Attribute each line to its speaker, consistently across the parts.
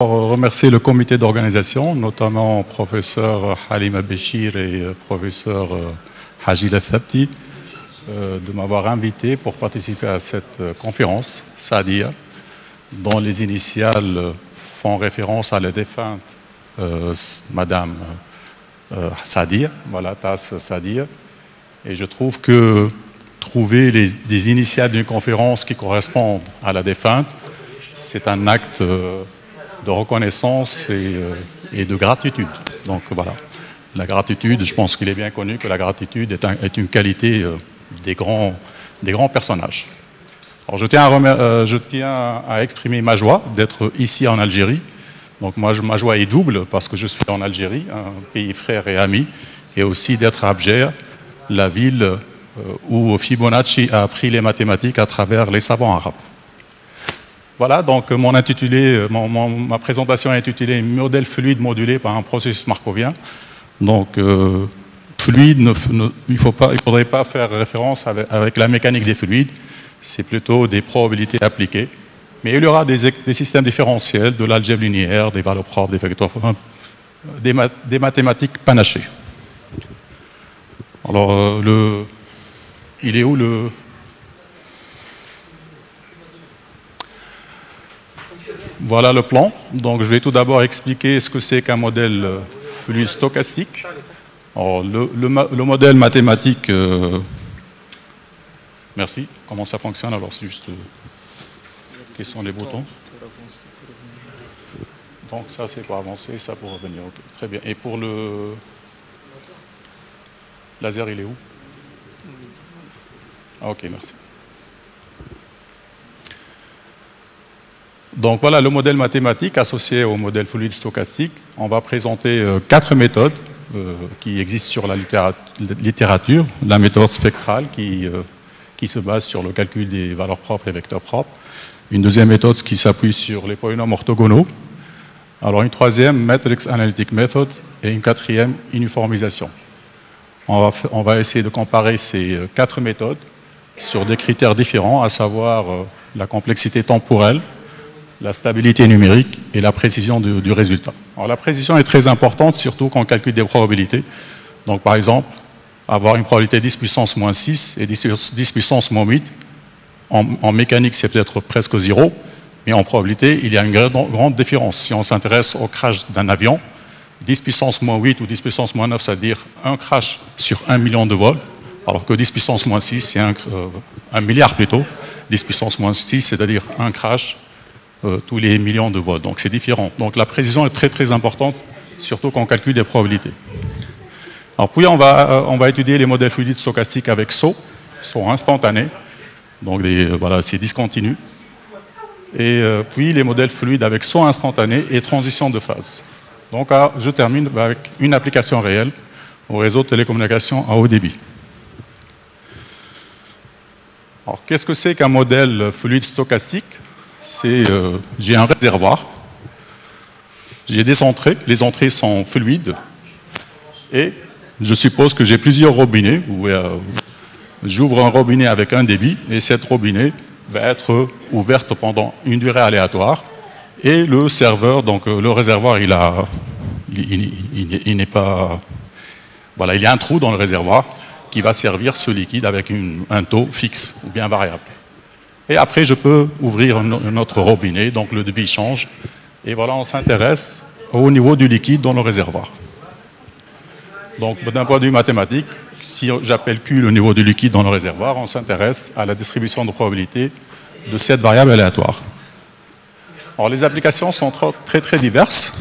Speaker 1: Remercier le comité d'organisation, notamment professeur Halima Béchir et professeur Hajil Thabti, de m'avoir invité pour participer à cette conférence, Sadia, dont les initiales font référence à la défunte Madame Sadia, voilà, Tas Sadia. Et je trouve que trouver des initiales d'une conférence qui correspondent à la défunte, c'est un acte de reconnaissance et de gratitude. Donc voilà, la gratitude, je pense qu'il est bien connu que la gratitude est une qualité des grands personnages. Alors je tiens à exprimer ma joie d'être ici en Algérie. Donc moi, ma joie est double parce que je suis en Algérie, un pays frère et ami, et aussi d'être à Abjer, la ville où Fibonacci a appris les mathématiques à travers les savants arabes. Voilà, donc ma présentation est intitulée « Modèle fluide modulé par un processus markovien ». Donc, fluide, il ne faudrait pas faire référence avec la mécanique des fluides, c'est plutôt des probabilités appliquées. Mais il y aura des systèmes différentiels, de l'algèbre linéaire, des valeurs propres, des vecteurs, des mathématiques panachées. Alors, il est où le... Voilà le plan. Donc, je vais tout d'abord expliquer ce que c'est qu'un modèle fluide stochastique. Alors, le modèle mathématique... merci. Comment ça fonctionne? Alors, c'est juste... quels sont les boutons? Donc, ça, c'est pour avancer, ça pour revenir. Okay. Très bien. Et pour le... laser, il est où? Ah, ok, merci. Donc voilà le modèle mathématique associé au modèle fluide stochastique. On va présenter 4 méthodes qui existent sur la littérature. La méthode spectrale qui se base sur le calcul des valeurs propres et vecteurs propres. Une deuxième méthode qui s'appuie sur les polynômes orthogonaux. Alors une troisième, Matrix Analytic Method, et une quatrième, uniformisation. On va essayer de comparer ces 4 méthodes sur des critères différents, à savoir la complexité temporelle, la stabilité numérique et la précision du résultat. Alors, la précision est très importante, surtout quand on calcule des probabilités. Donc, par exemple, avoir une probabilité 10 puissance moins 6 et 10 puissance moins 8, en mécanique, c'est peut-être presque 0, mais en probabilité, il y a une grande différence. Si on s'intéresse au crash d'un avion, 10 puissance moins 8 ou 10 puissance moins 9, c'est-à-dire un crash sur 1 million de vols, alors que 10 puissance moins 6, c'est 1 milliard plutôt. 10 puissance moins 6, c'est-à-dire un crash tous les millions de vols. Donc c'est différent. Donc la précision est très très importante, surtout quand on calcule des probabilités. Alors puis on va étudier les modèles fluides stochastiques avec saut instantané. Donc voilà, c'est discontinu. Et puis les modèles fluides avec saut instantané et transition de phase. Donc je termine avec une application réelle au réseau de télécommunications à haut débit. Alors qu'est-ce que c'est qu'un modèle fluide stochastique? J'ai un réservoir, j'ai des entrées, les entrées sont fluides, et je suppose que j'ai plusieurs robinets, où j'ouvre un robinet avec un débit, et cette robinet va être ouverte pendant une durée aléatoire, et le serveur, donc le réservoir, il n'est pas... Voilà, il y a un trou dans le réservoir qui va servir ce liquide avec un taux fixe, ou bien variable. Et après, je peux ouvrir un autre robinet, donc le débit change. Et voilà, on s'intéresse au niveau du liquide dans le réservoir. Donc, d'un point de vue mathématique, si j'appelle Q le niveau du liquide dans le réservoir, on s'intéresse à la distribution de probabilité de cette variable aléatoire. Alors, les applications sont très très diverses.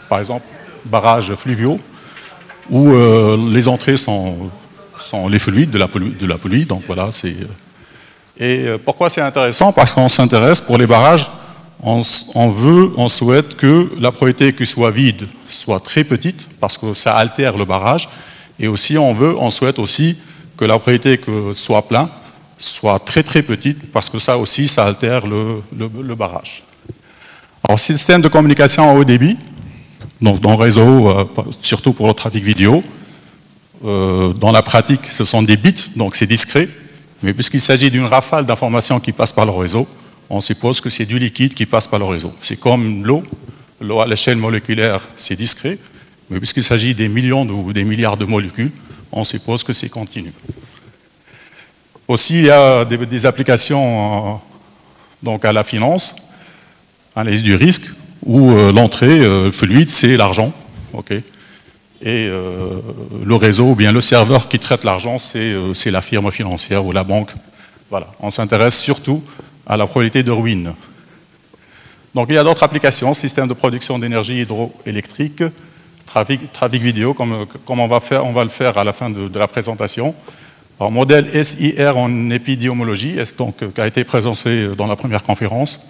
Speaker 1: Par exemple, barrages fluviaux, où les entrées sont les fluides de la pluie. Donc voilà, c'est... Et pourquoi c'est intéressant? Parce qu'on s'intéresse, pour les barrages, on souhaite que la probabilité qu'il soit vide soit très petite, parce que ça altère le barrage. Et aussi, on souhaite aussi que la probabilité que ce soit plein soit très très petite, parce que ça aussi, ça altère le barrage. Alors, système de communication à haut débit, donc dans le réseau, surtout pour le trafic vidéo, dans la pratique, ce sont des bits, donc c'est discret. Mais puisqu'il s'agit d'une rafale d'informations qui passe par le réseau, on suppose que c'est du liquide qui passe par le réseau. C'est comme l'eau L'eau à l'échelle moléculaire, c'est discret, mais puisqu'il s'agit des millions ou des milliards de molécules, on suppose que c'est continu. Aussi, il y a des applications donc à la finance, analyse du risque, où l'entrée fluide, c'est l'argent. Okay. Et le réseau ou bien le serveur qui traite l'argent, c'est la firme financière ou la banque. Voilà. On s'intéresse surtout à la probabilité de ruine. Donc il y a d'autres applications, système de production d'énergie hydroélectrique, trafic vidéo, comme on va le faire à la fin de la présentation. Alors, modèle SIR en épidémiologie, donc, qui a été présenté dans la première conférence.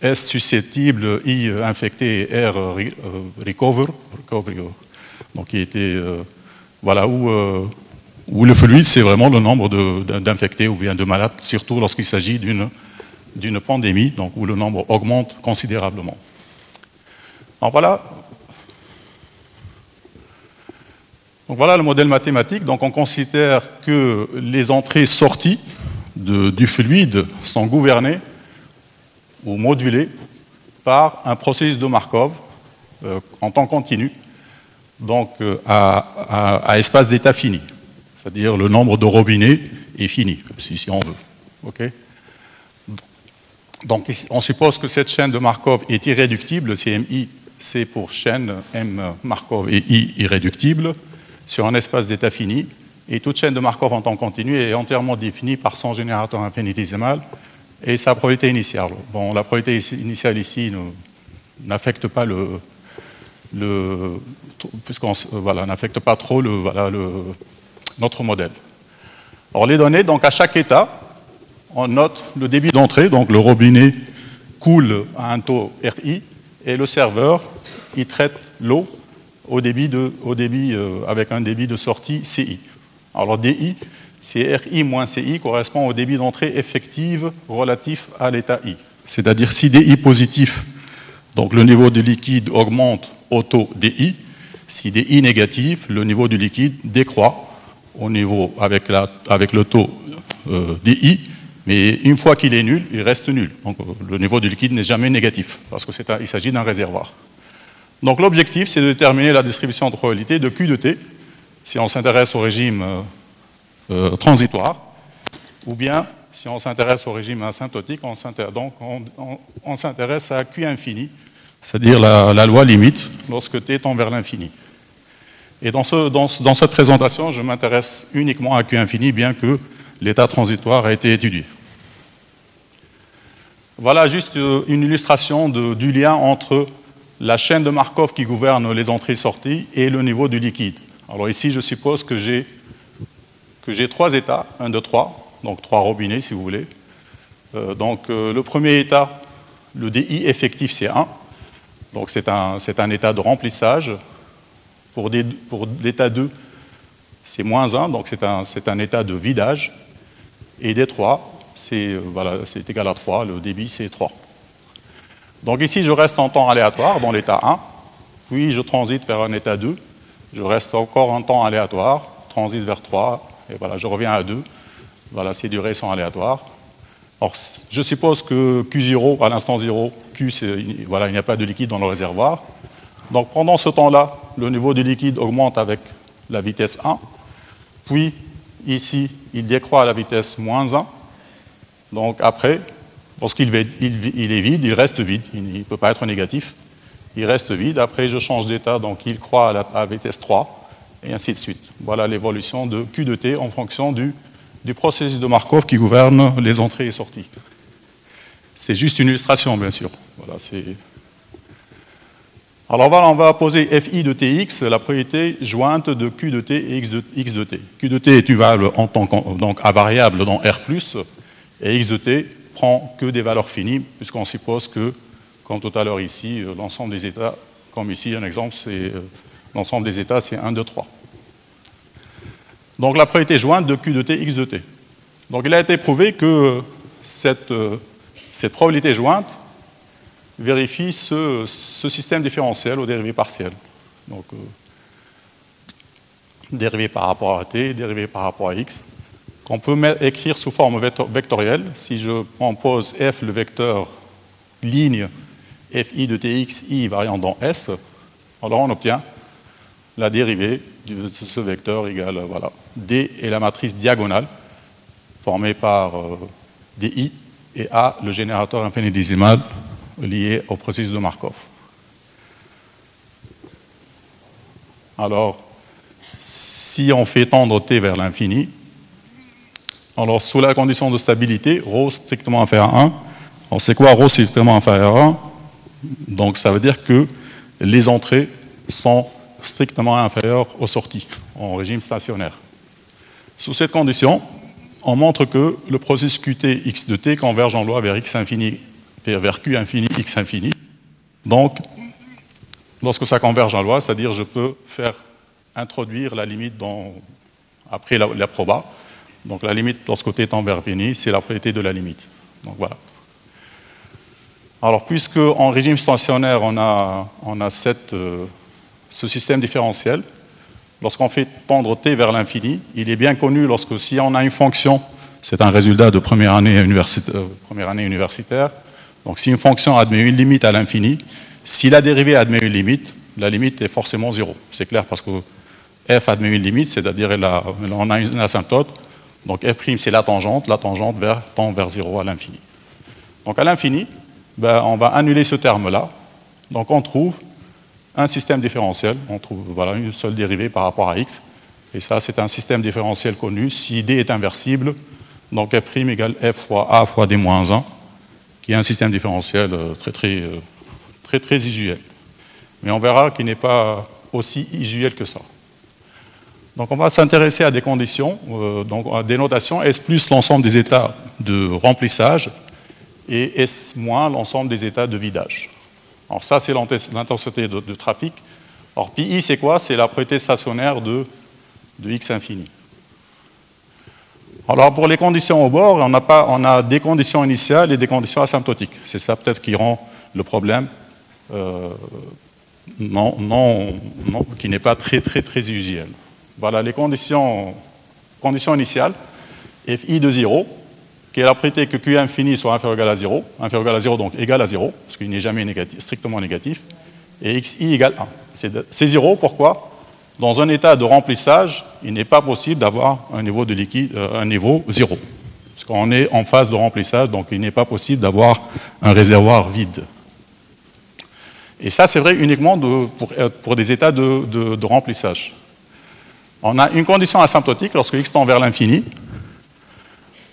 Speaker 1: S susceptible, I infecté, R recovery, donc qui était voilà où le fluide c'est vraiment le nombre d'infectés ou bien de malades, surtout lorsqu'il s'agit d'une pandémie, donc où le nombre augmente considérablement. Donc voilà. Donc voilà le modèle mathématique. Donc on considère que les entrées-sorties du fluide sont gouvernées ou modulées par un processus de Markov en temps continu, donc à espace d'état fini. C'est-à-dire le nombre de robinets est fini, si on veut. Okay. Donc on suppose que cette chaîne de Markov est irréductible, CMI c'est pour chaîne, M Markov et I irréductible, sur un espace d'état fini, et toute chaîne de Markov en temps continu est entièrement définie par son générateur infinitésimal et sa probabilité initiale. Bon, la probabilité initiale ici n'affecte pas voilà, n'affecte pas trop notre modèle. Alors les données, donc à chaque état, on note le débit d'entrée, donc le robinet coule à un taux RI, et le serveur, il traite l'eau avec un débit de sortie CI. Alors DI, c'est RI moins CI correspond au débit d'entrée effective relatif à l'état I. C'est-à-dire si DI positif, donc le niveau de liquide augmente au taux DI, si DI négatif, le niveau du liquide décroît au niveau avec le taux DI, mais une fois qu'il est nul, il reste nul. Donc le niveau du liquide n'est jamais négatif, parce qu'il s'agit d'un réservoir. Donc l'objectif, c'est de déterminer la distribution de probabilité de Q de T, si on s'intéresse au régime transitoire, ou bien si on s'intéresse au régime asymptotique, on s'intéresse à Q infini, c'est-à-dire la loi limite lorsque T tend vers l'infini. Et dans cette présentation, je m'intéresse uniquement à Q infini, bien que l'état transitoire a été étudié. Voilà juste une illustration du lien entre la chaîne de Markov qui gouverne les entrées-sorties et le niveau du liquide. Alors ici, je suppose que j'ai 3 états, 1, 2, 3, donc 3 robinets si vous voulez. Le premier état, le DI effectif, c'est 1. Donc c'est un état de remplissage. Pour l'état 2, c'est moins 1, donc c'est un état de vidage. Et D3, c'est égal à 3, le débit c'est 3. Donc ici, je reste en temps aléatoire dans l'état 1, puis je transite vers un état 2, je reste encore en temps aléatoire, transite vers 3, et voilà, je reviens à 2. Voilà, ces durées sont aléatoires. Alors, je suppose que Q0, à l'instant 0, voilà, il n'y a pas de liquide dans le réservoir. Donc pendant ce temps-là, le niveau du liquide augmente avec la vitesse 1, puis ici, il décroît à la vitesse moins 1. Donc après, lorsqu'il est vide, il reste vide, il ne peut pas être négatif, il reste vide. Après, je change d'état, donc il croît à la vitesse 3, et ainsi de suite. Voilà l'évolution de Q de T en fonction du processus de Markov qui gouverne les entrées et sorties. C'est juste une illustration, bien sûr. Voilà, alors voilà, on va poser Fi de Tx, la probabilité jointe de Q de T et X de T. Q de T est équivalent en tant donc à variable dans R+, et X de T prend que des valeurs finies, puisqu'on suppose que, comme tout à l'heure ici, l'ensemble des états, comme ici un exemple, c'est l'ensemble des états, c'est 1, 2, 3. Donc la probabilité jointe de Q de T, X de T. Donc il a été prouvé que cette probabilité jointe vérifie ce système différentiel aux dérivées partielles. Donc dérivé par rapport à T, dérivé par rapport à X, qu'on peut écrire sous forme vectorielle. Si on pose F, le vecteur ligne, fi de tx, i variant dans S, alors on obtient la dérivée de ce vecteur égale, voilà, D est la matrice diagonale formée par DI et A, le générateur infinitésimal lié au processus de Markov. Alors, si on fait tendre T vers l'infini, alors sous la condition de stabilité, ρ strictement inférieur à 1, alors c'est quoi ρ strictement inférieur à 1? Donc ça veut dire que les entrées sont strictement inférieures aux sorties, en régime stationnaire. Sous cette condition, on montre que le processus Qt x de t converge en loi vers x infini, vers q infini x infini. Donc, lorsque ça converge en loi, c'est-à-dire je peux faire introduire la limite après la proba. Donc la limite, lorsque t tend vers l'infini, c'est la propriété de la limite. Donc voilà. Alors, puisque en régime stationnaire, on a ce système différentiel, lorsqu'on fait tendre t vers l'infini, il est bien connu lorsque si on a une fonction, c'est un résultat de première année universitaire, donc si une fonction admet une limite à l'infini, si la dérivée admet une limite, la limite est forcément 0. C'est clair parce que f admet une limite, c'est-à-dire on a une asymptote, donc f' c'est la tangente tend vers 0 à l'infini. Donc à l'infini, ben, on va annuler ce terme-là, donc on trouve un système différentiel, on trouve voilà, une seule dérivée par rapport à x, et ça c'est un système différentiel connu, si d est inversible, donc f' égale f fois a fois d-1, qui est un système différentiel très usuel. Mais on verra qu'il n'est pas aussi usuel que ça. Donc on va s'intéresser à des conditions, donc à des notations, S plus l'ensemble des états de remplissage, et S moins l'ensemble des états de vidage. Alors ça, c'est l'intensité de trafic. Alors Pi, c'est quoi? C'est la propriété stationnaire de x infini. Alors pour les conditions au bord, on a des conditions initiales et des conditions asymptotiques. C'est ça peut-être qui rend le problème qui n'est pas très usuel. Voilà les conditions initiales. Fi de 0, qui est la propriété que Q infini soit inférieur ou égal à 0, donc égal à 0, parce qu'il n'est jamais strictement négatif, et xi égale 1. C'est 0, pourquoi? Dans un état de remplissage, il n'est pas possible d'avoir un niveau de liquide, un niveau 0. Parce qu'on est en phase de remplissage, donc il n'est pas possible d'avoir un réservoir vide. Et ça, c'est vrai uniquement pour des états de remplissage. On a une condition asymptotique lorsque x tend vers l'infini.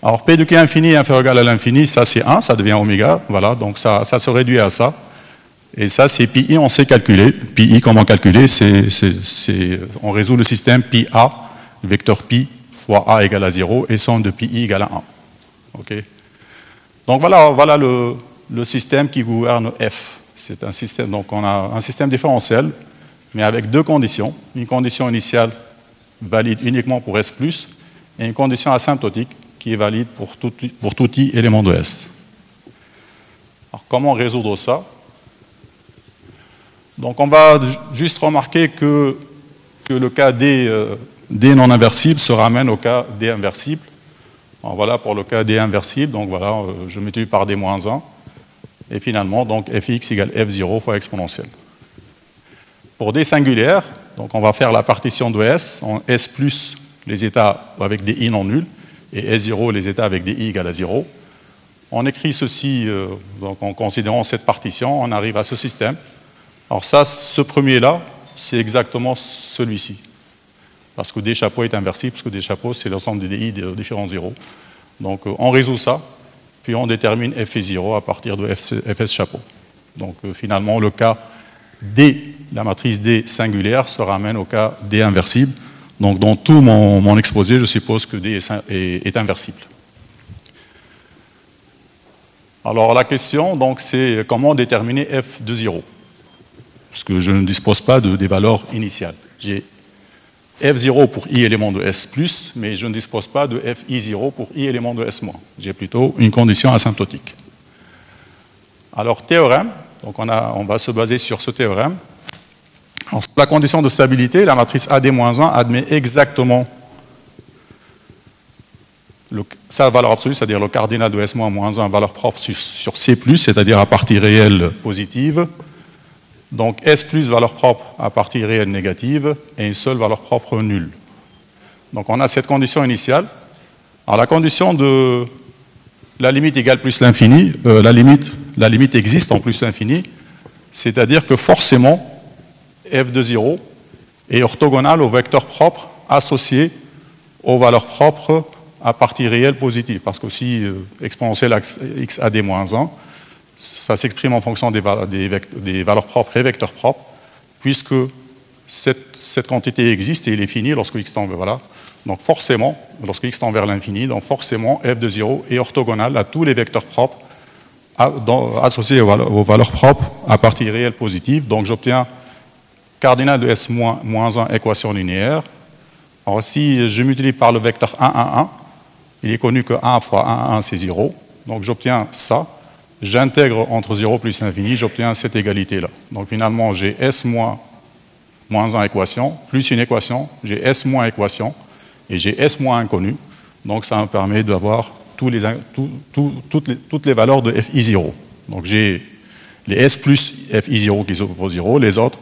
Speaker 1: Alors, P de Q infini est inférieur ou égal à l'infini, ça c'est 1, ça devient oméga, voilà, donc ça se réduit à ça. Et ça, c'est pi, on sait calculer. Pi, comment calculer? On résout le système pi a, vecteur pi fois a égale à 0, et somme de pi égale à 1. Okay. Donc voilà le système qui gouverne f. C'est un système, donc on a un système différentiel, mais avec deux conditions. Une condition initiale valide uniquement pour S+, et une condition asymptotique qui est valide pour tout i élément de S. Alors comment résoudre ça? Donc on va juste remarquer que le cas D non inversible se ramène au cas D inversible. Alors voilà pour le cas D inversible, donc voilà, je multiplie par D-1, et finalement, donc fx égale f0 fois exponentielle. Pour D singulière, donc on va faire la partition de S en S plus les états avec des i non nuls, et S0 les états avec des i égale à 0. On écrit ceci, donc en considérant cette partition, on arrive à ce système. Alors ça, ce premier-là, c'est exactement celui-ci. Parce que D chapeau est inversible, parce que D chapeau, c'est l'ensemble des DI de différents zéros. Donc on résout ça, puis on détermine F0 à partir de Fs chapeau. Donc finalement, le cas D, la matrice D singulière, se ramène au cas D inversible. Donc dans tout mon exposé, je suppose que D est inversible. Alors la question, donc, c'est comment déterminer F de 0. Parce que je ne dispose pas des valeurs initiales. J'ai F0 pour i élément de S+, mais je ne dispose pas de Fi0 pour i élément de S-. J'ai plutôt une condition asymptotique. Alors, théorème, donc on va se baser sur ce théorème. Alors, la condition de stabilité, la matrice AD-1 admet exactement sa valeur absolue, c'est-à-dire le cardinal de S- moins 1, valeur propre sur C+, c'est-à-dire à partie réelle positive. Donc S plus valeur propre à partie réelle négative et une seule valeur propre nulle. Donc on a cette condition initiale. Alors la condition de la limite égale plus l'infini, la limite existe en plus l'infini, c'est-à-dire que forcément f de 0 est orthogonal au vecteur propre associé aux valeurs propres à partie réelle positive, parce que si exponentielle x à d-1, ça s'exprime en fonction des valeurs propres et vecteurs propres, puisque cette quantité existe et il est fini lorsque x tend vers, voilà. Donc forcément, lorsque x tend vers l'infini, donc forcément f de 0 est orthogonal à tous les vecteurs propres associés aux valeurs propres à partie réelle positive. Donc j'obtiens cardinal de S moins 1 équation linéaire. Alors si je multiplie par le vecteur 1, 1, 1, il est connu que 1 fois 1, 1, c'est 0. Donc j'obtiens ça. J'intègre entre 0 plus l'infini, j'obtiens cette égalité-là. Donc finalement, j'ai S moins 1 équation, plus une équation, j'ai S moins équation, et j'ai S moins inconnu. Donc ça me permet d'avoir toutes les valeurs de FI0. Donc j'ai les S plus FI0 qui vaut 0, les autres,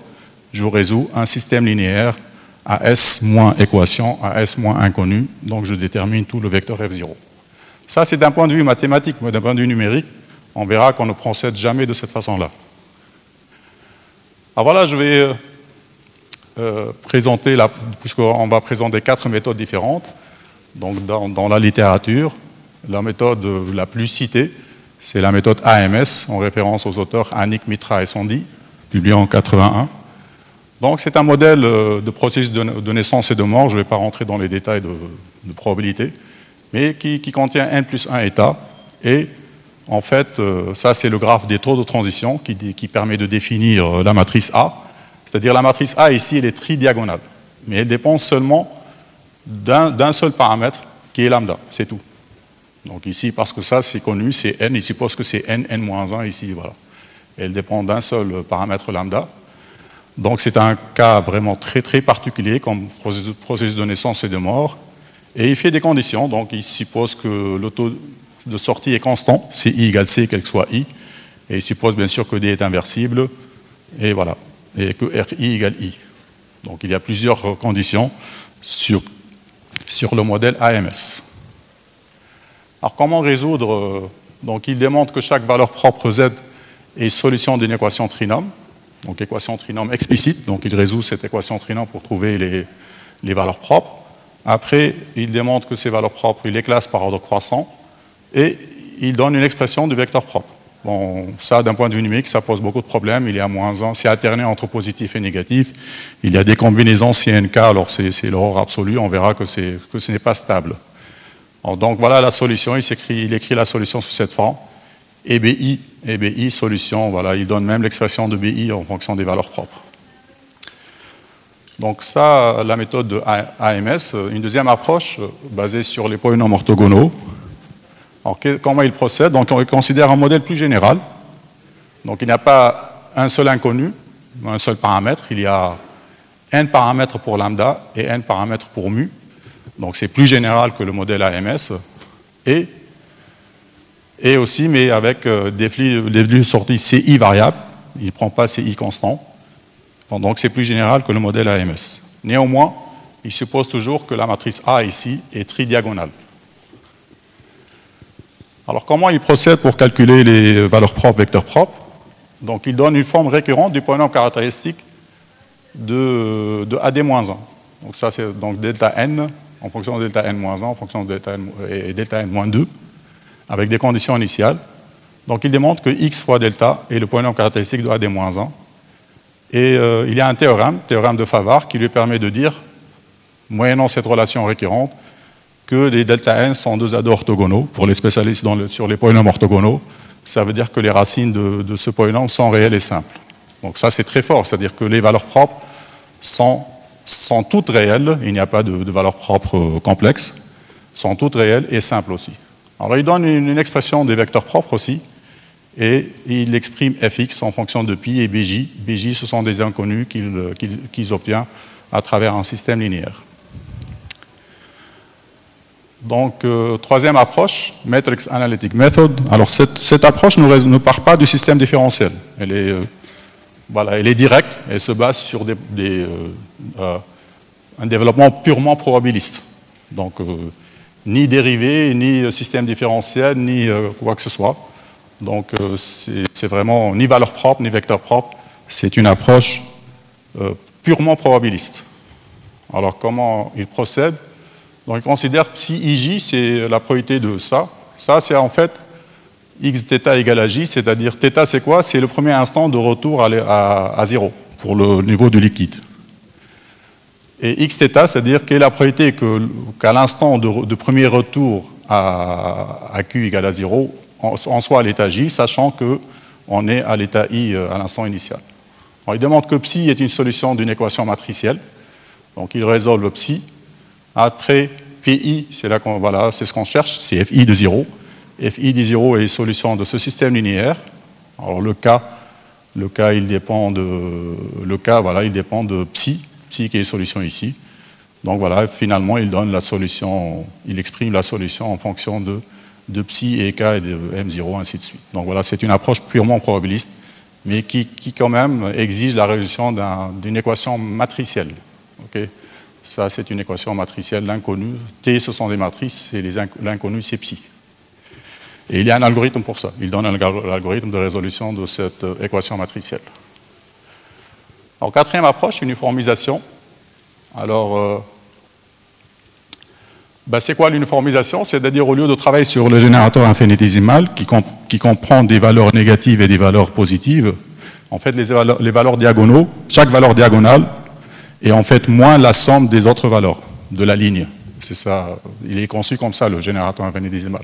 Speaker 1: je résous un système linéaire à S moins équation, à S moins inconnu, donc je détermine tout le vecteur F0. Ça, c'est d'un point de vue mathématique, mais d'un point de vue numérique, on verra qu'on ne procède jamais de cette façon-là. Alors voilà, je vais présenter, puisqu'on va présenter 4 méthodes différentes. Donc dans la littérature, la méthode la plus citée, c'est la méthode AMS, en référence aux auteurs Anik, Mitra et Sandhi, publié en 81. Donc c'est un modèle de processus de naissance et de mort, je ne vais pas rentrer dans les détails de probabilité, mais qui contient n plus 1 état. Et en fait, ça c'est le graphe des taux de transition qui permet de définir la matrice A. C'est-à-dire la matrice A ici, elle est tridiagonale, mais elle dépend seulement d'un seul paramètre qui est lambda, c'est tout. Donc ici, parce que ça c'est connu, c'est n, il suppose que c'est n-1 ici, voilà. Elle dépend d'un seul paramètre lambda. Donc c'est un cas vraiment très très particulier comme processus de naissance et de mort. Et il fait des conditions, donc il suppose que le taux de sortie est constant, c'est I égale C, quel que soit I. Et il suppose bien sûr que D est inversible, et voilà. Et que RI égale I. Donc il y a plusieurs conditions sur le modèle AMS. Alors comment résoudre donc il démontre que chaque valeur propre Z est solution d'une équation trinôme. Donc équation trinôme explicite, donc il résout cette équation trinôme pour trouver les valeurs propres. Après, il démontre que ces valeurs propres, il les classe par ordre croissant, et il donne une expression du vecteur propre. Bon, ça, d'un point de vue numérique, ça pose beaucoup de problèmes. Il y a moins 1, c'est alterné entre positif et négatif. Il y a des combinaisons CNK, alors c'est l'horreur absolue, on verra que ce n'est pas stable. Alors, donc voilà la solution, il écrit la solution sous cette forme. EBI, solution, voilà, il donne même l'expression de BI en fonction des valeurs propres. Donc ça, la méthode de AMS. Une deuxième approche basée sur les polynômes orthogonaux. Alors comment il procède? Donc on considère un modèle plus général. Donc il n'y a pas un seul inconnu, un seul paramètre, il y a n paramètres pour lambda et n paramètres pour mu. Donc c'est plus général que le modèle AMS. Et aussi, mais avec des flux de sortie CI variables, il ne prend pas CI constant. Donc c'est plus général que le modèle AMS. Néanmoins, il suppose toujours que la matrice A ici est tridiagonale. Alors comment il procède pour calculer les valeurs propres, vecteurs propres? Donc il donne une forme récurrente du polynôme caractéristique de AD-1. Donc ça c'est donc delta n en fonction de delta n-1, en fonction de delta n-2, avec des conditions initiales. Donc il démontre que x fois delta est le polynôme caractéristique de AD-1. Et il y a un théorème de Favart, qui lui permet de dire, moyennant cette relation récurrente, que les delta n sont deux ados orthogonaux. Pour les spécialistes sur les polynômes orthogonaux, ça veut dire que les racines de ce polynôme sont réelles et simples. Donc ça c'est très fort, c'est-à-dire que les valeurs propres sont toutes réelles, il n'y a pas de valeurs propres complexes, sont toutes réelles et simples aussi. Alors il donne une expression des vecteurs propres aussi, et il exprime fx en fonction de pi et bj. Bj, ce sont des inconnus qu'il obtient à travers un système linéaire. Donc, troisième approche, Matrix Analytic Method. Alors, cette approche ne part pas du système différentiel. Elle est, voilà, elle est directe, elle se base sur un développement purement probabiliste. Donc, ni dérivé, ni système différentiel, ni quoi que ce soit. Donc, c'est vraiment ni valeur propre, ni vecteur propre. C'est une approche purement probabiliste. Alors, comment il procède? Donc, il considère psi ij, c'est la probabilité de ça. Ça, c'est en fait x θ égale à j, c'est-à-dire θ, c'est quoi? C'est le premier instant de retour à 0 pour le niveau du liquide. Et x θ, c'est-à-dire quelle est la probabilité qu'à l'instant de premier retour à q égale à 0, on soit à l'état j, sachant qu'on est à l'état i à l'instant initial. Alors, il demande que psi est une solution d'une équation matricielle. Donc, il résolve le psi. Après, PI, c'est là voilà, c'est ce qu'on cherche, c'est FI de 0. FI de 0 est solution de ce système linéaire. Alors, le K, il dépend de psi qui est solution ici. Donc, voilà, finalement, il donne la solution, il exprime la solution en fonction de psi et K et de M0, ainsi de suite. Donc, voilà, c'est une approche purement probabiliste, mais qui quand même exige la résolution d'une équation matricielle. Okay. Ça, c'est une équation matricielle, l'inconnu. T, ce sont des matrices, et l'inconnu, c'est psi. Et il y a un algorithme pour ça. Il donne un algorithme de résolution de cette équation matricielle. Alors, quatrième approche, uniformisation. Alors, c'est quoi l'uniformisation? C'est-à-dire, au lieu de travailler sur le générateur infinitésimal, qui comprend des valeurs négatives et des valeurs positives, en fait, les valeurs diagonaux, chaque valeur diagonale, et en fait moins la somme des autres valeurs de la ligne. C'est ça, il est conçu comme ça, le générateur infinitésimal.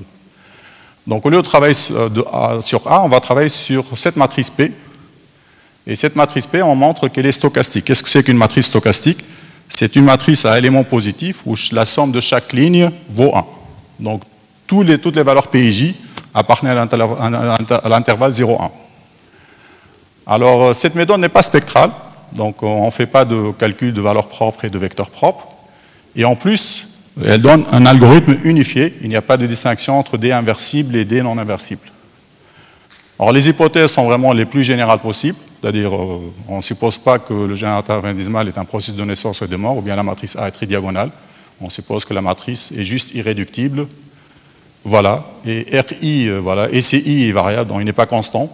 Speaker 1: Donc au lieu de travailler sur A, on va travailler sur cette matrice P. Et cette matrice P, on montre qu'elle est stochastique. Qu'est-ce que c'est qu'une matrice stochastique? C'est une matrice à éléments positifs où la somme de chaque ligne vaut 1. Donc toutes les valeurs P et J appartiennent à l'intervalle 0,1. Alors cette méthode n'est pas spectrale. Donc, on ne fait pas de calcul de valeurs propres et de vecteurs propres. Et en plus, elle donne un algorithme unifié. Il n'y a pas de distinction entre D inversibles et D non inversibles. Alors, les hypothèses sont vraiment les plus générales possibles. C'est-à-dire, on ne suppose pas que le générateur infinitésimal est un processus de naissance et de mort, ou bien la matrice A est tridiagonale. On suppose que la matrice est juste irréductible. Voilà. Et RI, voilà. Et CI est variable, donc il n'est pas constant.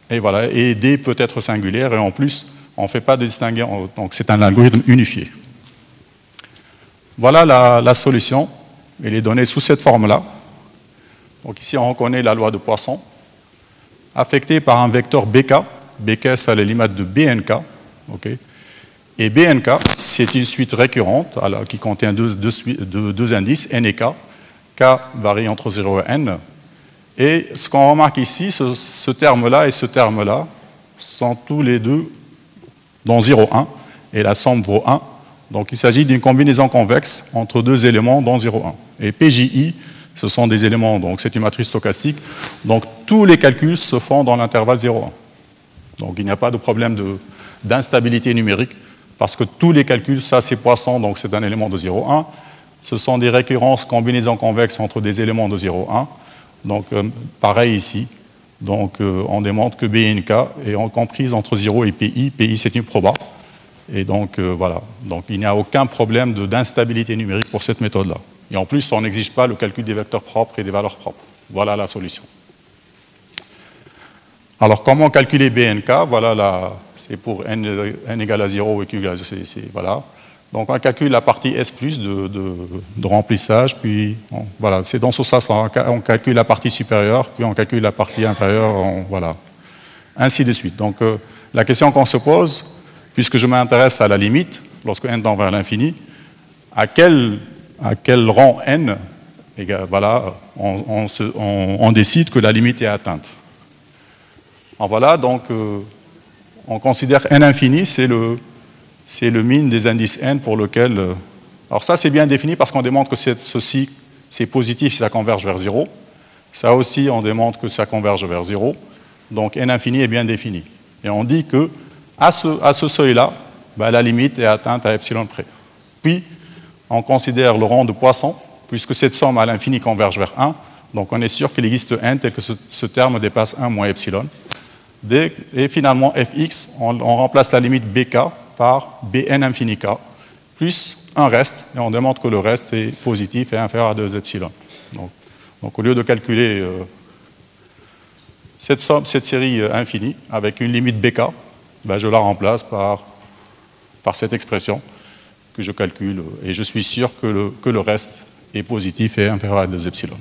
Speaker 1: Et voilà. Et D peut être singulière. Et en plus, on ne fait pas de distinguo, donc c'est un algorithme unifié. Voilà la solution. Elle est donnée sous cette forme-là. Donc ici, on reconnaît la loi de Poisson, affectée par un vecteur BK. BK, c'est la limite de BNK. Okay. Et BNK, c'est une suite récurrente qui contient deux indices, N et K. K varie entre 0 et N. Et ce qu'on remarque ici, ce terme-là et ce terme-là sont tous les deux dans 0,1, et la somme vaut 1. Donc il s'agit d'une combinaison convexe entre deux éléments dans 0,1. Et PJI, ce sont des éléments, donc c'est une matrice stochastique. Donc tous les calculs se font dans l'intervalle 0,1. Donc il n'y a pas de problème d'instabilité numérique, parce que tous les calculs, ça c'est Poisson, donc c'est un élément de 0,1. Ce sont des récurrences combinaisons convexes entre des éléments de 0,1. Donc pareil ici. Donc, on démontre que B et K est comprise entre 0 et PI. PI, c'est une proba. Et donc, voilà. Donc, il n'y a aucun problème d'instabilité numérique pour cette méthode-là. Et en plus, on n'exige pas le calcul des vecteurs propres et des valeurs propres. Voilà la solution. Alors, comment calculer B et K? Voilà, c'est pour n égale à 0 et q égale à 0. Voilà. Donc, on calcule la partie S+, de remplissage, puis voilà, c'est dans ce sens-là. On calcule la partie supérieure, puis on calcule la partie inférieure, voilà. Ainsi de suite. Donc, la question qu'on se pose, puisque je m'intéresse à la limite, lorsque n tend vers l'infini, à quel rang n, voilà, on décide que la limite est atteinte. Alors, voilà, donc, on considère n infini, c'est le min des indices n pour lequel... alors ça, c'est bien défini parce qu'on démontre que ceci, c'est positif si ça converge vers 0. Ça aussi, on démontre que ça converge vers 0. Donc, n infini est bien défini. Et on dit qu'à ce seuil-là, la limite est atteinte à epsilon près. Puis, on considère le rang de Poisson. puisque cette somme à l'infini converge vers 1, donc on est sûr qu'il existe n tel que ce terme dépasse 1 moins epsilon. Et finalement, fx, on remplace la limite bk par bn infini k, plus un reste, et on démontre que le reste est positif et inférieur à 2 epsilon. Donc au lieu de calculer cette série infinie avec une limite bk, ben je la remplace par cette expression que je calcule, et je suis sûr que le reste est positif et inférieur à 2 epsilon.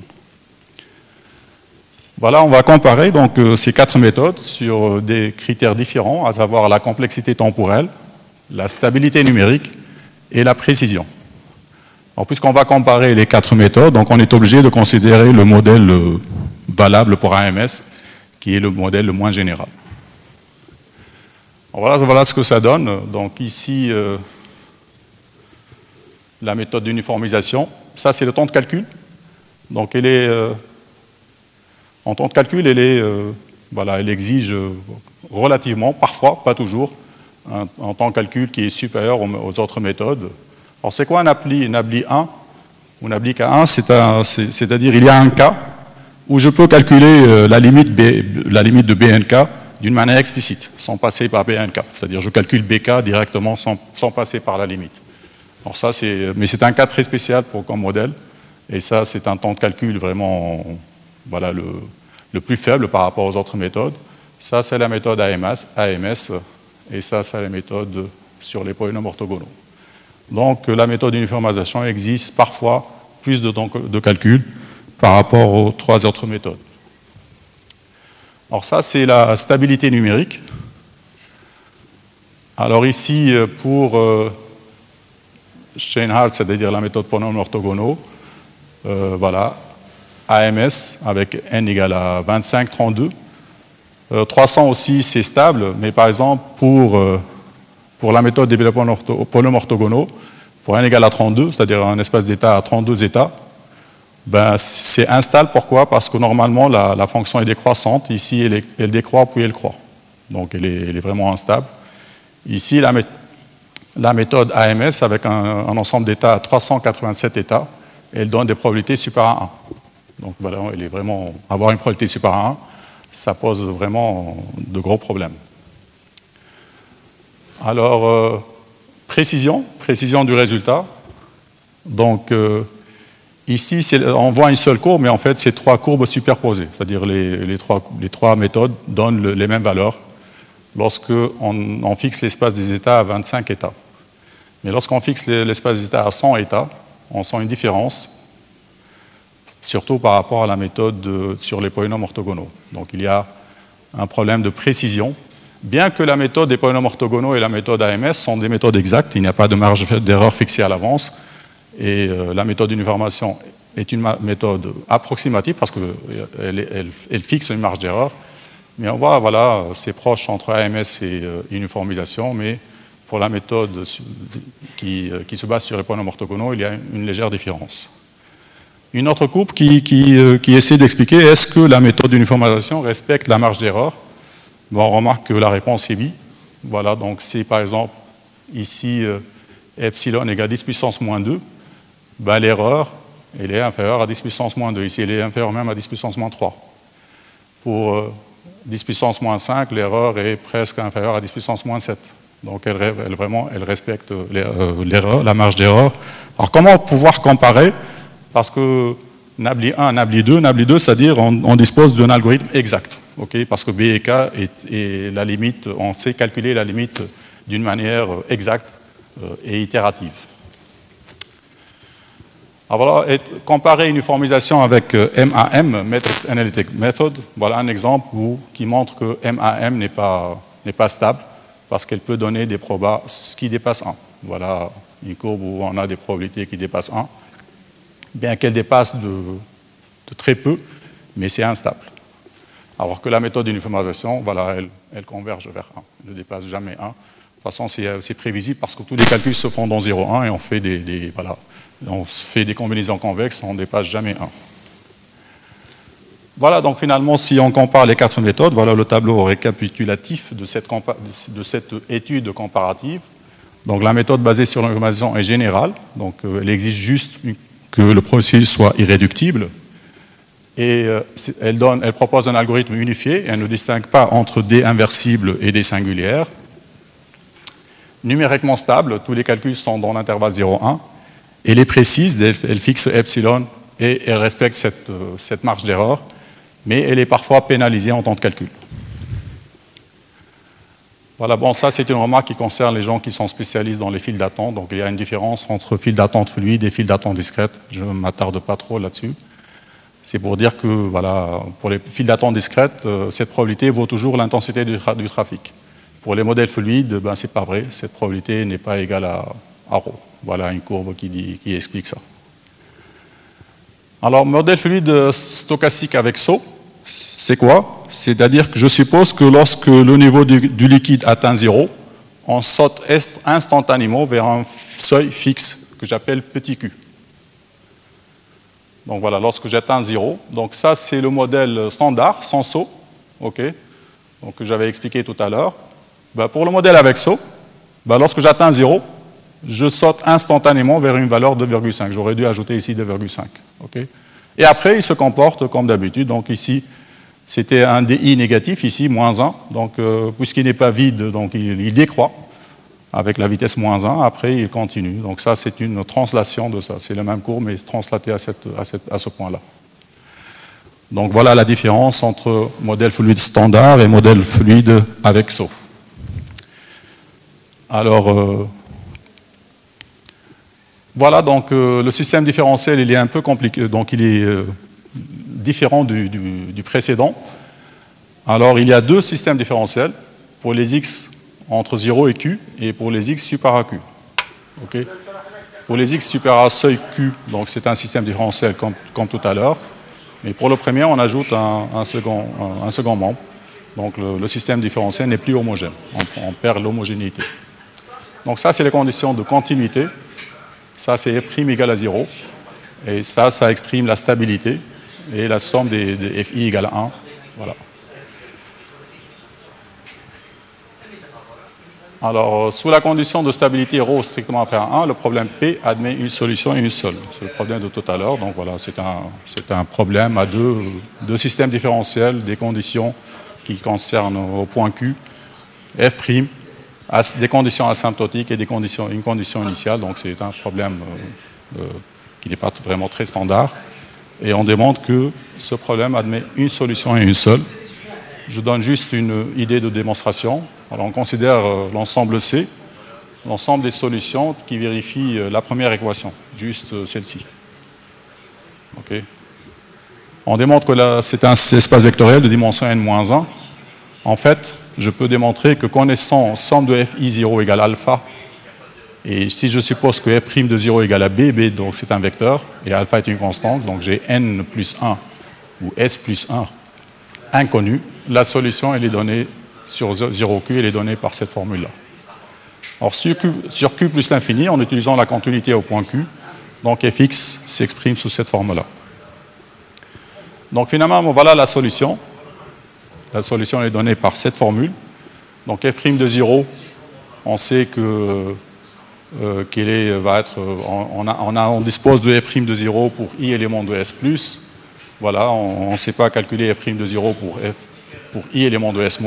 Speaker 1: Voilà, on va comparer donc ces 4 méthodes sur des critères différents, à savoir la complexité temporelle, la stabilité numérique et la précision. Puisqu'on va comparer les 4 méthodes, donc on est obligé de considérer le modèle valable pour AMS, qui est le modèle le moins général. Voilà ce que ça donne. Donc ici, la méthode d'uniformisation, ça c'est le temps de calcul. Donc elle est, en temps de calcul, elle exige relativement, parfois, pas toujours, un temps de calcul qui est supérieur aux autres méthodes. Alors c'est quoi un appli 1 ou un appli K1, c'est-à-dire il y a un cas où je peux calculer la limite de BNK d'une manière explicite, sans passer par BNK. C'est-à-dire je calcule BK directement sans passer par la limite. Alors ça, mais c'est un cas très spécial comme modèle, et ça c'est un temps de calcul vraiment le plus faible par rapport aux autres méthodes. Ça c'est la méthode AMS, et ça c'est la méthode sur les polynômes orthogonaux. Donc la méthode d'uniformisation exige parfois plus de temps de calcul par rapport aux 3 autres méthodes. Alors ça, c'est la stabilité numérique. Alors ici, pour Steinhardt, c'est-à-dire la méthode polynômes orthogonaux, voilà, AMS avec n égale à 25, 32. 300 aussi, c'est stable, mais par exemple, pour la méthode des polynômes orthogonaux, pour n égale à 32, c'est-à-dire un espace d'état à 32 états, ben, c'est instable. Pourquoi? Parce que normalement, la fonction est décroissante. Ici, elle décroît, puis elle croît. Donc, elle est vraiment instable. Ici, la méthode AMS, avec un ensemble d'états à 387 états, elle donne des probabilités supérieures à 1. Donc, voilà, avoir une probabilité supérieure à 1, ça pose vraiment de gros problèmes. Alors, précision du résultat. Donc, ici, on voit une seule courbe, mais en fait, c'est 3 courbes superposées. C'est-à-dire les trois méthodes donnent les mêmes valeurs lorsqu'on fixe l'espace des états à 25 états. Mais lorsqu'on fixe l'espace des états à 100 états, on sent une différence, surtout par rapport à la méthode sur les polynômes orthogonaux. Donc, il y a un problème de précision. Bien que la méthode des polynômes orthogonaux et la méthode AMS sont des méthodes exactes, il n'y a pas de marge d'erreur fixée à l'avance, et la méthode d'uniformisation est une méthode approximative parce qu'elle fixe une marge d'erreur, mais on voit, voilà, c'est proche entre AMS et uniformisation, mais pour la méthode qui se base sur les polynômes orthogonaux, il y a une légère différence. Une autre coupe qui essaie d'expliquer est-ce que la méthode d'uniformisation respecte la marge d'erreur. Bon, on remarque que la réponse est oui. Voilà, donc si par exemple, ici, epsilon égale 10 puissance moins 2, ben, l'erreur, elle est inférieure à 10 puissance moins 2. Ici, elle est inférieure même à 10 puissance moins 3. Pour 10 puissance moins 5, l'erreur est presque inférieure à 10 puissance moins 7. Donc, elle respecte l'erreur, la marge d'erreur. Alors, comment pouvoir comparer? Parce que Nabli 1, Nabli 2, c'est-à-dire on dispose d'un algorithme exact. Okay, parce que B et K est la limite, on sait calculer la limite d'une manière exacte et itérative. Alors voilà, comparer uniformisation avec MAM, Matrix Analytic Method, voilà un exemple qui montre que MAM n'est pas stable parce qu'elle peut donner des probas qui dépassent 1. Voilà une courbe où on a des probabilités qui dépassent 1, bien qu'elle dépasse de très peu, mais c'est instable. Alors que la méthode d'uniformisation, voilà, elle converge vers 1, elle ne dépasse jamais 1. De toute façon, c'est prévisible parce que tous les calculs se font dans 0,1 et on fait on fait des combinaisons convexes, on ne dépasse jamais 1. Voilà, donc finalement, si on compare les 4 méthodes, voilà le tableau récapitulatif de cette étude comparative. Donc la méthode basée sur l'uniformisation est générale, donc elle exige juste que le processus soit irréductible. Et elle propose un algorithme unifié, elle ne distingue pas entre des inversibles et des singulières. Numériquement stable, tous les calculs sont dans l'intervalle 0,1. Elle est précise, elle fixe epsilon et elle respecte cette marge d'erreur, mais elle est parfois pénalisée en temps de calcul. Voilà, bon, ça c'est une remarque qui concerne les gens qui sont spécialistes dans les files d'attente. Donc il y a une différence entre files d'attente fluides et files d'attente discrètes. Je ne m'attarde pas trop là-dessus. C'est pour dire que voilà, pour les files d'attente discrètes, cette probabilité vaut toujours l'intensité du trafic. Pour les modèles fluides, ben, ce n'est pas vrai. Cette probabilité n'est pas égale à ρ. Voilà une courbe qui explique ça. Alors, modèle fluide stochastique avec saut, c'est quoi? C'est-à-dire que je suppose que lorsque le niveau du liquide atteint 0, on saute instantanément vers un seuil fixe que j'appelle petit q. Donc voilà, lorsque j'atteins 0, donc ça c'est le modèle standard, sans saut, ok, donc que j'avais expliqué tout à l'heure. Ben, pour le modèle avec saut, ben, lorsque j'atteins 0, je saute instantanément vers une valeur de 2,5. J'aurais dû ajouter ici 2,5. Okay. Et après, il se comporte comme d'habitude. Donc ici, c'était un DI négatif, ici, moins 1. Donc, puisqu'il n'est pas vide, donc il décroît avec la vitesse moins 1. Après, il continue. Donc ça, c'est une translation de ça. C'est le même cours, mais translaté à ce point-là. Donc voilà la différence entre modèle fluide standard et modèle fluide avec saut. Alors, voilà, donc le système différentiel, il est un peu compliqué, donc il est différent du précédent. Alors, il y a deux systèmes différentiels, pour les x entre 0 et q, et pour les x supérieurs à q. Okay. Pour les x supérieurs à seuil q, donc c'est un système différentiel comme tout à l'heure, mais pour le premier, on ajoute un second membre. Donc le système différentiel n'est plus homogène, on perd l'homogénéité. Donc ça, c'est les conditions de continuité. Ça, c'est f' égale à 0. Et ça exprime la stabilité. Et la somme des fi égale à 1. Voilà. Alors, sous la condition de stabilité ρ strictement inférieur à 1, le problème P admet une solution et une seule. C'est le problème de tout à l'heure. Donc voilà, c'est un problème à deux systèmes différentiels, des conditions qui concernent au point Q, f', des conditions asymptotiques et une condition initiale. Donc c'est un problème qui n'est pas vraiment très standard. Et on démontre que ce problème admet une solution et une seule. Je donne juste une idée de démonstration. Alors on considère l'ensemble C, l'ensemble des solutions qui vérifient la première équation, juste celle-ci. Okay. On démontre que là, c'est un espace vectoriel de dimension n-1. En fait, je peux démontrer que connaissant somme de fi0 égale alpha, et si je suppose que f' de 0 égale à b, b donc c'est un vecteur, et alpha est une constante, donc j'ai n plus 1 ou s plus 1 inconnu, la solution elle est donnée sur 0q, elle est donnée par cette formule-là. Alors sur q plus l'infini, en utilisant la continuité au point q, donc fx s'exprime sous cette forme-là. Donc finalement, voilà la solution. La solution est donnée par cette formule. Donc f' de 0, on sait que va être, on dispose de f' de 0 pour i élément de s+. Voilà, on ne sait pas calculer f' de 0 pour i élément de s-.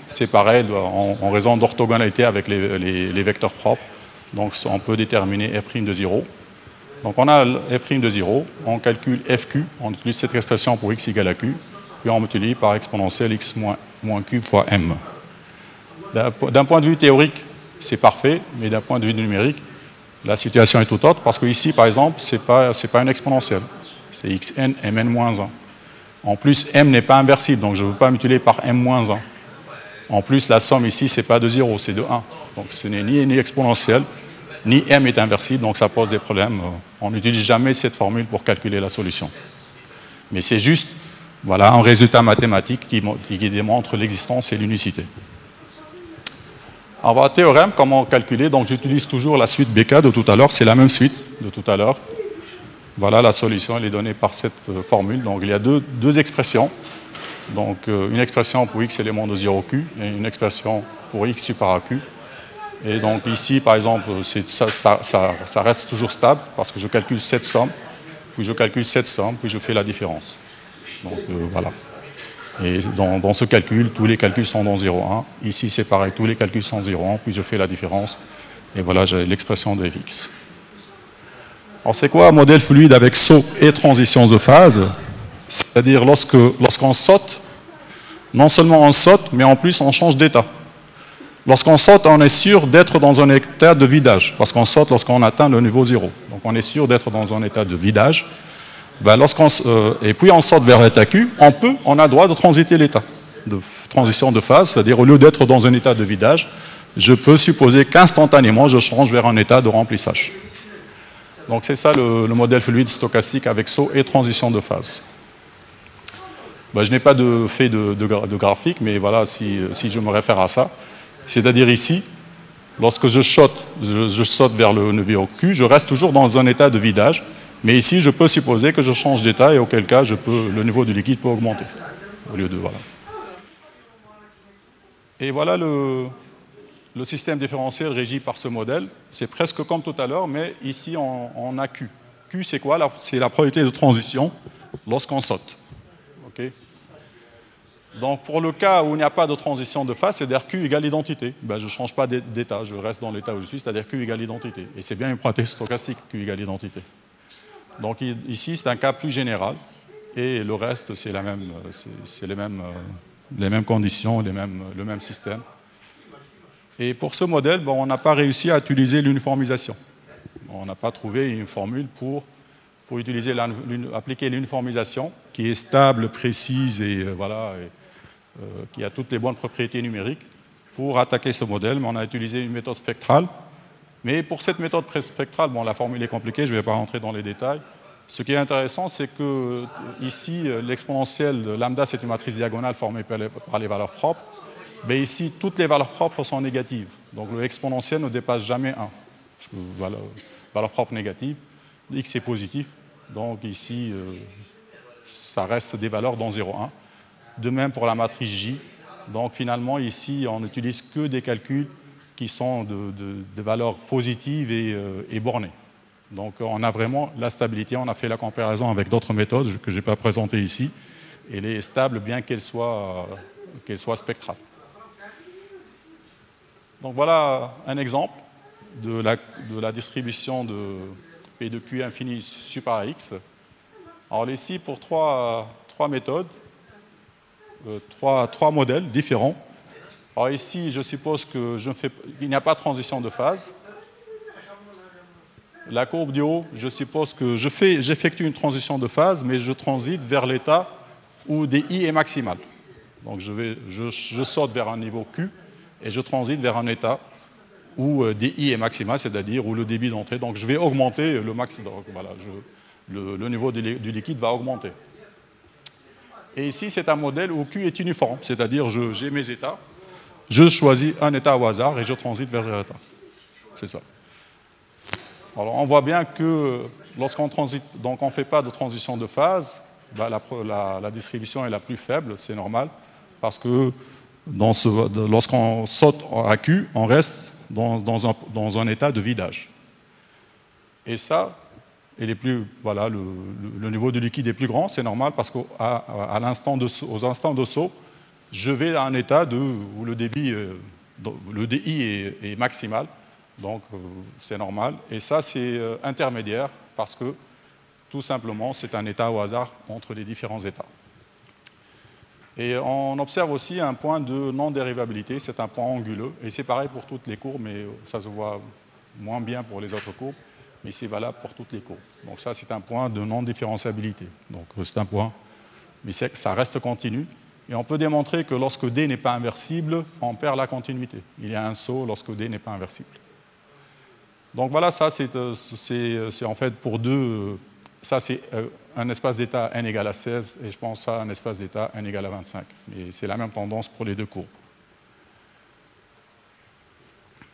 Speaker 1: C'est pareil en raison d'orthogonalité avec les vecteurs propres. Donc on peut déterminer f' de 0. Donc on a f' de 0, on calcule fq, on utilise cette expression pour x égale à q, puis on multiplie par exponentielle x moins q fois m. D'un point de vue théorique, c'est parfait, mais d'un point de vue numérique, la situation est tout autre, parce qu'ici, par exemple, ce n'est pas une exponentielle, c'est xn mn-1. En plus, m n'est pas inversible, donc je ne veux pas multiplier par m-1. En plus, la somme ici, ce n'est pas de 0, c'est de 1. Donc ce n'est ni exponentielle, ni m est inversible, donc ça pose des problèmes. On n'utilise jamais cette formule pour calculer la solution. Mais c'est juste, voilà, un résultat mathématique qui démontre l'existence et l'unicité. Alors, voilà, théorème, comment calculer? Donc j'utilise toujours la suite BK de tout à l'heure, c'est la même suite de tout à l'heure. Voilà, la solution, elle est donnée par cette formule. Donc il y a deux expressions. Donc une expression pour x élément de 0q et une expression pour x supérieur à q. Et donc ici, par exemple, ça reste toujours stable parce que je calcule cette somme. puis je calcule cette somme, puis je fais la différence. Donc voilà. Et dans ce calcul, tous les calculs sont dans 0,1. Ici, c'est pareil, tous les calculs sont 0,1, puis je fais la différence. Et voilà, j'ai l'expression de fx. Alors, c'est quoi un modèle fluide avec saut et transition de phase? C'est-à-dire, lorsqu'on saute, non seulement on saute, mais en plus, on change d'état. Lorsqu'on saute, on est sûr d'être dans un état de vidage, parce qu'on saute lorsqu'on atteint le niveau 0. Donc, on est sûr d'être dans un état de vidage. Ben, et puis on saute vers l'état Q, on a droit de transiter l'état de transition de phase, c'est-à-dire au lieu d'être dans un état de vidage, je peux supposer qu'instantanément je change vers un état de remplissage. Donc c'est ça le modèle fluide stochastique avec saut et transition de phase. Ben, je n'ai pas fait de graphique, mais voilà, si je me réfère à ça, c'est-à-dire ici, lorsque je saute vers le niveau Q, je reste toujours dans un état de vidage. Mais ici, je peux supposer que je change d'état et auquel cas, le niveau du liquide peut augmenter. Au lieu de, voilà. Et voilà le système différentiel régi par ce modèle. C'est presque comme tout à l'heure, mais ici, on a Q. Q, c'est quoi? C'est la probabilité de transition lorsqu'on saute. Okay. Donc, pour le cas où il n'y a pas de transition de phase, c'est-à-dire Q égale identité. Ben, je ne change pas d'état, je reste dans l'état où je suis, c'est-à-dire Q égale identité. Et c'est bien une propriété stochastique, Q égale identité. Donc ici, c'est un cas plus général, et le reste, c'est les mêmes conditions, le même système. Et pour ce modèle, bon, on n'a pas réussi à utiliser l'uniformisation. On n'a pas trouvé une formule pour appliquer l'uniformisation, qui est stable, précise, et qui a toutes les bonnes propriétés numériques, pour attaquer ce modèle, mais on a utilisé une méthode spectrale. Mais pour cette méthode spectrale, bon, la formule est compliquée, je ne vais pas rentrer dans les détails. Ce qui est intéressant, c'est que ici, l'exponentielle de lambda, c'est une matrice diagonale formée par les valeurs propres. Mais ici, toutes les valeurs propres sont négatives. Donc l'exponentielle ne dépasse jamais 1. Parce que valeur propre négative, x est positif. Donc ici, ça reste des valeurs dans 0,1. De même pour la matrice J. Donc finalement, ici, on n'utilise que des calculs qui sont de valeurs positives et bornées. Donc on a vraiment la stabilité, on a fait la comparaison avec d'autres méthodes que je n'ai pas présentées ici. Elle est stable bien qu'elle soit spectrale. Donc voilà un exemple de la distribution de P de Q infini super X. Alors ici, pour trois méthodes, trois modèles différents. Alors ici, je suppose qu'il n'y a pas de transition de phase. La courbe du haut, je suppose que j'effectue une transition de phase, mais je transite vers l'état où DI est maximal. Donc je saute vers un niveau Q et je transite vers un état où DI est maximal, c'est-à-dire où le débit d'entrée. Donc je vais augmenter le max. Donc, voilà, le niveau du liquide va augmenter. Et ici, c'est un modèle où Q est uniforme, c'est-à-dire j'ai mes états. Je choisis un état au hasard et je transite vers un état. C'est ça. Alors on voit bien que lorsqu'on transite, donc on ne fait pas de transition de phase, bah la distribution est la plus faible, c'est normal, parce que lorsqu'on saute à Q, on reste dans un état de vidage. Et ça, le niveau du liquide est plus grand, c'est normal, parce qu'aux instants de saut, je vais à un état où le DI est maximal, donc c'est normal. Et ça, c'est intermédiaire, parce que tout simplement, c'est un état au hasard entre les différents états. Et on observe aussi un point de non-dérivabilité, c'est un point anguleux, et c'est pareil pour toutes les courbes, mais ça se voit moins bien pour les autres courbes, mais c'est valable pour toutes les courbes. Donc ça, c'est un point de non-différenciabilité. Donc c'est un point, mais ça reste continu. Et on peut démontrer que lorsque D n'est pas inversible, on perd la continuité. Il y a un saut lorsque D n'est pas inversible. Donc voilà, ça c'est en fait pour deux, ça c'est un espace d'état n égale à 16, et je pense ça un espace d'état n égale à 25. Et c'est la même tendance pour les deux courbes.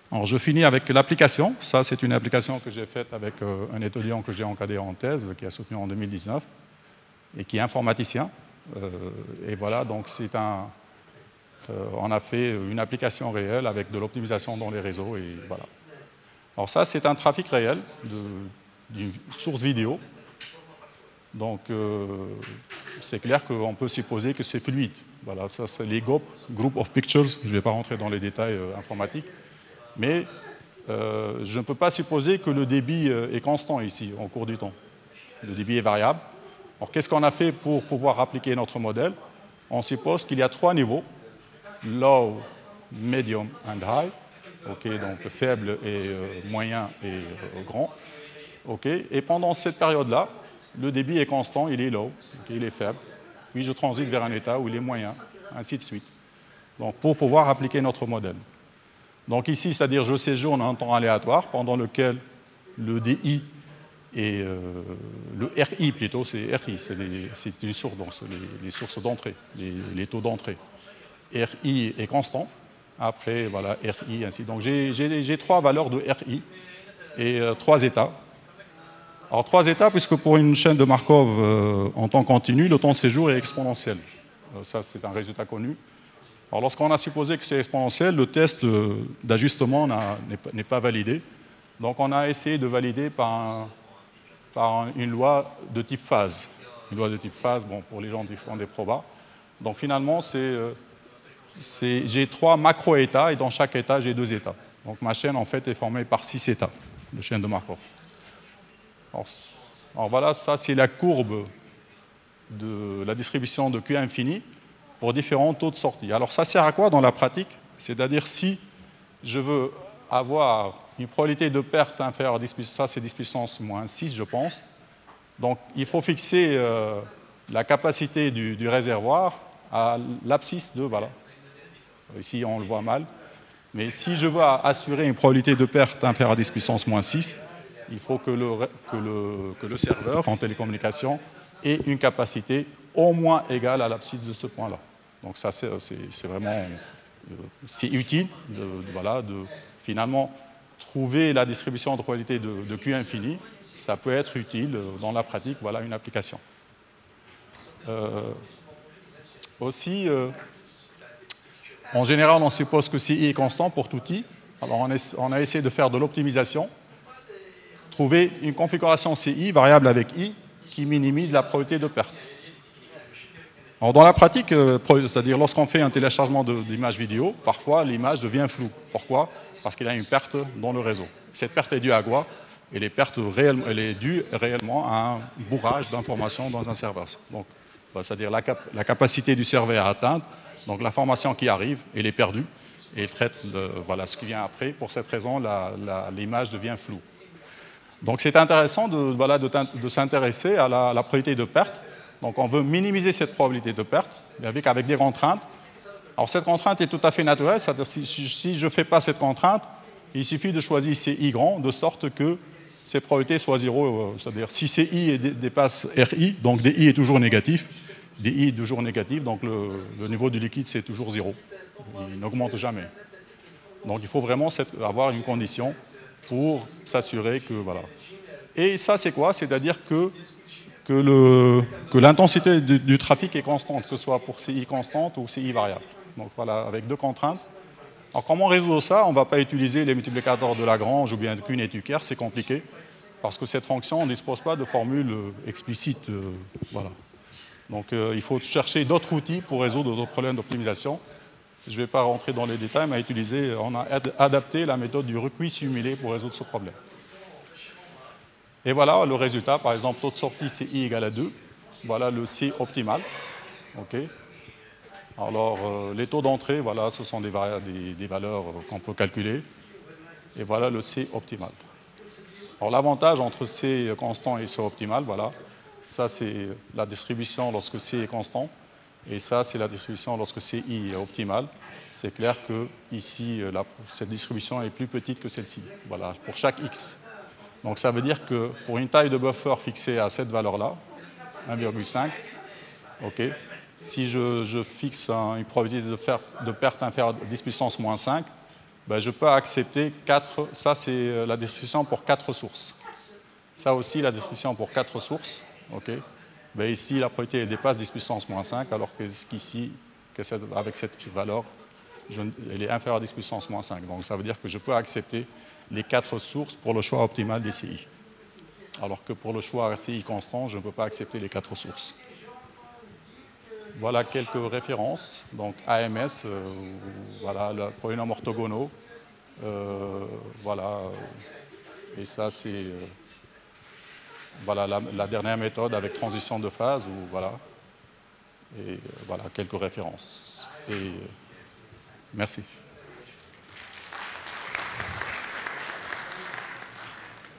Speaker 1: Alors je finis avec l'application. Ça c'est une application que j'ai faite avec un étudiant que j'ai encadré en thèse, qui a soutenu en 2019, et qui est informaticien. Et voilà, donc on a fait une application réelle avec de l'optimisation dans les réseaux, et voilà. Alors ça, c'est un trafic réel d'une source vidéo. Donc, c'est clair qu'on peut supposer que c'est fluide. Voilà, ça c'est les GOP, Group of Pictures. Je ne vais pas rentrer dans les détails informatiques. Mais je ne peux pas supposer que le débit est constant ici, au cours du temps. Le débit est variable. Alors, qu'est-ce qu'on a fait pour pouvoir appliquer notre modèle? On suppose qu'il y a 3 niveaux, low, medium and high. Okay, donc faible et moyen et grand. Okay, et pendant cette période-là, le débit est constant, il est low, okay, il est faible. Puis je transite vers un état où il est moyen, ainsi de suite. Donc pour pouvoir appliquer notre modèle. Donc ici, c'est-à-dire je séjourne un temps aléatoire pendant lequel le DI et le RI plutôt, c'est RI, c'est une source, donc c'est les sources d'entrée, les taux d'entrée. RI est constant. Après, voilà, RI, ainsi. Donc, j'ai 3 valeurs de RI et 3 états. Alors, 3 états, puisque pour une chaîne de Markov en temps continu, le temps de séjour est exponentiel. Ça, c'est un résultat connu. Alors, lorsqu'on a supposé que c'est exponentiel, le test d'ajustement n'est pas validé. Donc, on a essayé de valider par une loi de type phase. Une loi de type phase, bon, pour les gens qui font des probas. Donc, finalement, j'ai 3 macro-états et dans chaque état, j'ai 2 états. Donc ma chaîne, en fait, est formée par 6 états, la chaîne de Markov. Alors voilà, ça, c'est la courbe de la distribution de Q infini pour différents taux de sortie. Alors ça sert à quoi dans la pratique? C'est-à-dire si je veux avoir une probabilité de perte inférieure à 10 puissance, ça c'est 10 puissance moins 6, je pense. Donc il faut fixer la capacité du réservoir à l'abscisse de, voilà. Ici, on le voit mal. Mais si je veux assurer une probabilité de perte inférieure à 10 puissance moins 6, il faut que le serveur en télécommunication ait une capacité au moins égale à l'abscisse de ce point-là. Donc ça, c'est vraiment c'est utile de finalement trouver la distribution de probabilité de Q infini. Ça peut être utile dans la pratique, voilà une application. Aussi, en général, on suppose que CI est constant pour tout I. Alors, on a essayé de faire de l'optimisation, trouver une configuration CI variable avec I qui minimise la probabilité de perte. Alors, dans la pratique, c'est-à-dire lorsqu'on fait un téléchargement d'images vidéo, parfois l'image devient floue. Pourquoi? Parce qu'il y a une perte dans le réseau. Cette perte est due à quoi? Elle est due réellement à un bourrage d'informations dans un serveur. Donc, c'est-à-dire la capacité du serveur à atteindre. Donc l'information qui arrive, elle est perdue et il traite voilà, ce qui vient après. Pour cette raison, l'image devient floue. Donc c'est intéressant de s'intéresser à la probabilité de perte. Donc on veut minimiser cette probabilité de perte avec des contraintes. Alors cette contrainte est tout à fait naturelle, c'est-à-dire si je ne fais pas cette contrainte, il suffit de choisir CI grand de sorte que ces probabilités soient zéro. C'est-à-dire si CI dépasse RI, donc DI est toujours négatif, DI est toujours négatif, donc le niveau du liquide, c'est toujours 0. Il n'augmente jamais. Donc il faut vraiment avoir une condition pour s'assurer que, voilà. Et ça, c'est quoi? C'est-à-dire que l'intensité du trafic est constante, que ce soit pour CI constante ou CI variable. Donc voilà, avec 2 contraintes. Alors comment résoudre ça? On ne va pas utiliser les multiplicateurs de Lagrange ou bien de Kuhn et Tucker, c'est compliqué, parce que cette fonction, on ne dispose pas de formule explicite. Voilà. Donc il faut chercher d'autres outils pour résoudre d'autres problèmes d'optimisation. Je ne vais pas rentrer dans les détails, mais on a adapté la méthode du recuit simulé pour résoudre ce problème. Et voilà le résultat, par exemple, taux de sortie CI égale à 2. Voilà le C optimal. Okay. Alors les taux d'entrée, voilà, ce sont des valeurs qu'on peut calculer. Et voilà le C optimal. Alors l'avantage entre C constant et C optimal, voilà. Ça, c'est la distribution lorsque C est constant. Et ça, c'est la distribution lorsque CI est optimal. C'est clair que ici, cette distribution est plus petite que celle-ci. Voilà, pour chaque X. Donc ça veut dire que pour une taille de buffer fixée à cette valeur-là, 1,5, okay, si je fixe une probabilité de perte inférieure à 10 puissance moins 5, ben je peux accepter 4. Ça, c'est la distribution pour 4 sources. Ça aussi, la distribution pour 4 sources. Okay. Ben ici, la probabilité elle dépasse 10 puissance moins 5, alors qu'ici, avec cette valeur, elle est inférieure à 10 puissance moins 5. Donc ça veut dire que je peux accepter les 4 sources pour le choix optimal des CI. alors que pour le choix RCI constant, je ne peux pas accepter les 4 sources. Voilà quelques références. Donc AMS, voilà, le polynôme orthogonaux. Voilà. Et ça, c'est voilà, la dernière méthode avec transition de phase. Voilà. Et voilà, quelques références. Et merci.